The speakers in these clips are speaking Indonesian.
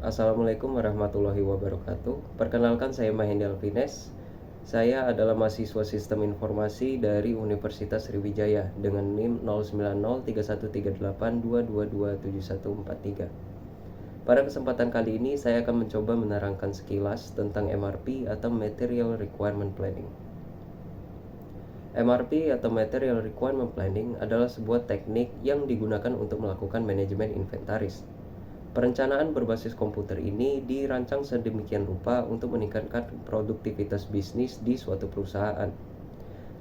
Assalamualaikum warahmatullahi wabarakatuh. Perkenalkan saya Mahendra Alvines. Saya adalah mahasiswa Sistem Informasi dari Universitas Sriwijaya dengan NIM 09031382227143. Pada kesempatan kali ini saya akan mencoba menerangkan sekilas tentang MRP atau Material Requirement Planning. MRP atau Material Requirement Planning adalah sebuah teknik yang digunakan untuk melakukan manajemen inventaris. Perencanaan berbasis komputer ini dirancang sedemikian rupa untuk meningkatkan produktivitas bisnis di suatu perusahaan.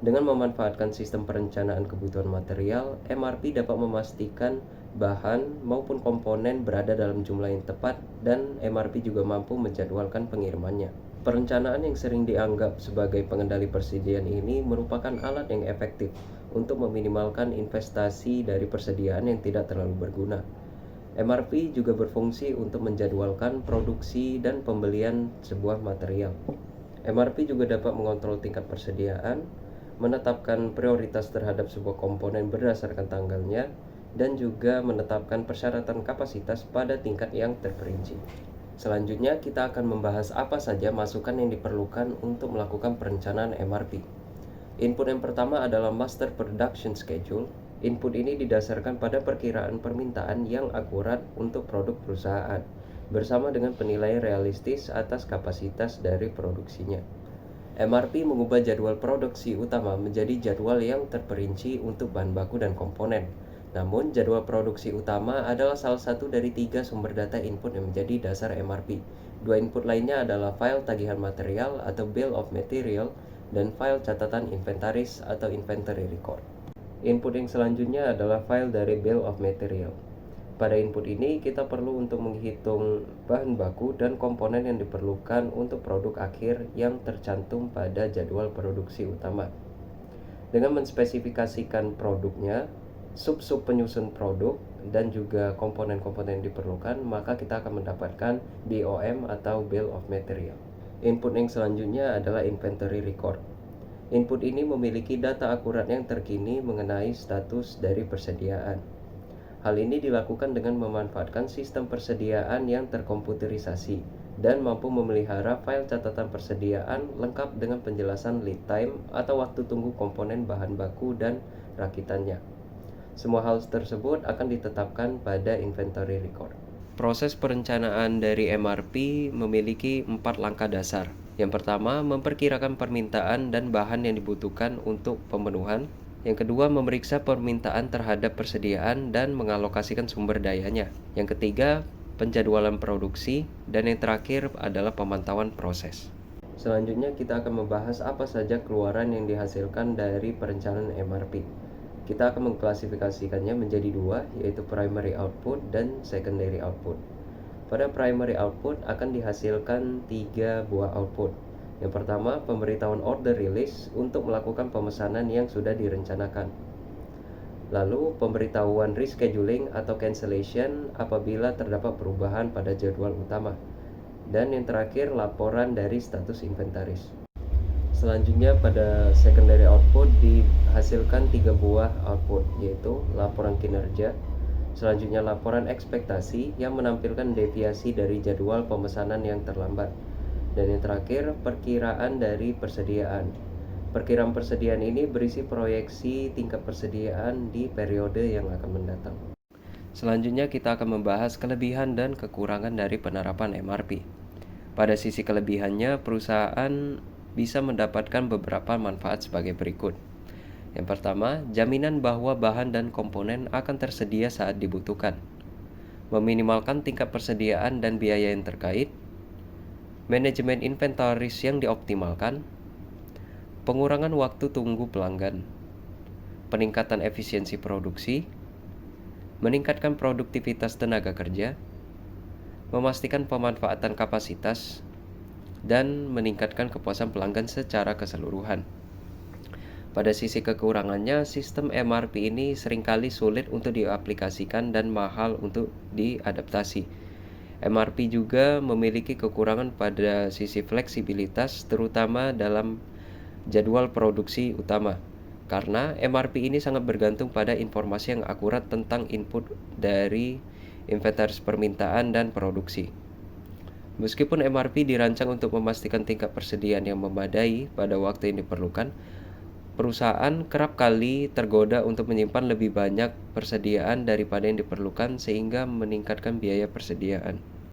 Dengan memanfaatkan sistem perencanaan kebutuhan material, MRP dapat memastikan bahan maupun komponen berada dalam jumlah yang tepat, dan MRP juga mampu menjadwalkan pengirimannya. Perencanaan yang sering dianggap sebagai pengendali persediaan ini merupakan alat yang efektif untuk meminimalkan investasi dari persediaan yang tidak terlalu berguna. MRP juga berfungsi untuk menjadwalkan produksi dan pembelian sebuah material. MRP juga dapat mengontrol tingkat persediaan, menetapkan prioritas terhadap sebuah komponen berdasarkan tanggalnya, dan juga menetapkan persyaratan kapasitas pada tingkat yang terperinci. Selanjutnya kita akan membahas apa saja masukan yang diperlukan untuk melakukan perencanaan MRP. Input yang pertama adalah Master Production Schedule. Input ini didasarkan pada perkiraan permintaan yang akurat untuk produk perusahaan, bersama dengan penilaian realistis atas kapasitas dari produksinya. MRP mengubah jadwal produksi utama menjadi jadwal yang terperinci untuk bahan baku dan komponen. Namun, jadwal produksi utama adalah salah satu dari 3 sumber data input yang menjadi dasar MRP. 2 input lainnya adalah file tagihan material atau Bill of Material dan file catatan inventaris atau Inventory Record. Input yang selanjutnya adalah file dari Bill of Material. Pada input ini kita perlu untuk menghitung bahan baku dan komponen yang diperlukan untuk produk akhir yang tercantum pada jadwal produksi utama. Dengan menspesifikasikan produknya, sub-sub penyusun produk, dan juga komponen-komponen yang diperlukan, maka kita akan mendapatkan BOM atau Bill of Material. Input yang selanjutnya adalah Inventory Record. Input ini memiliki data akurat yang terkini mengenai status dari persediaan. Hal ini dilakukan dengan memanfaatkan sistem persediaan yang terkomputerisasi dan mampu memelihara file catatan persediaan lengkap dengan penjelasan lead time atau waktu tunggu komponen bahan baku dan rakitannya. Semua hal tersebut akan ditetapkan pada Inventory Record. Proses perencanaan dari MRP memiliki 4 langkah dasar. Yang pertama, memperkirakan permintaan dan bahan yang dibutuhkan untuk pemenuhan. Yang kedua, memeriksa permintaan terhadap persediaan dan mengalokasikan sumber dayanya. Yang ketiga, penjadwalan produksi. Dan yang terakhir adalah pemantauan proses. Selanjutnya kita akan membahas apa saja keluaran yang dihasilkan dari perencanaan MRP. Kita akan mengklasifikasikannya menjadi 2, yaitu primary output dan secondary output. Pada primary output akan dihasilkan 3 buah output. Yang pertama, pemberitahuan order release untuk melakukan pemesanan yang sudah direncanakan. Lalu, pemberitahuan rescheduling atau cancellation apabila terdapat perubahan pada jadwal utama. Dan yang terakhir, laporan dari status inventaris. Selanjutnya pada secondary output dihasilkan 3 buah output, yaitu laporan kinerja, selanjutnya laporan ekspektasi yang menampilkan deviasi dari jadwal pemesanan yang terlambat, dan yang terakhir perkiraan dari persediaan. Perkiraan persediaan ini berisi proyeksi tingkat persediaan di periode yang akan mendatang. Selanjutnya kita akan membahas kelebihan dan kekurangan dari penerapan MRP. Pada sisi kelebihannya, perusahaan bisa mendapatkan beberapa manfaat sebagai berikut. Yang pertama, jaminan bahwa bahan dan komponen akan tersedia saat dibutuhkan, meminimalkan tingkat persediaan dan biaya yang terkait, manajemen inventaris yang dioptimalkan, pengurangan waktu tunggu pelanggan, peningkatan efisiensi produksi, meningkatkan produktivitas tenaga kerja, memastikan pemanfaatan kapasitas, dan meningkatkan kepuasan pelanggan secara keseluruhan. Pada sisi kekurangannya, sistem MRP ini seringkali sulit untuk diaplikasikan dan mahal untuk diadaptasi. MRP juga memiliki kekurangan pada sisi fleksibilitas, terutama dalam jadwal produksi utama, karena MRP ini sangat bergantung pada informasi yang akurat tentang input dari inventaris permintaan dan produksi. Meskipun MRP dirancang untuk memastikan tingkat persediaan yang memadai pada waktu yang diperlukan, perusahaan kerap kali tergoda untuk menyimpan lebih banyak persediaan daripada yang diperlukan sehingga meningkatkan biaya persediaan.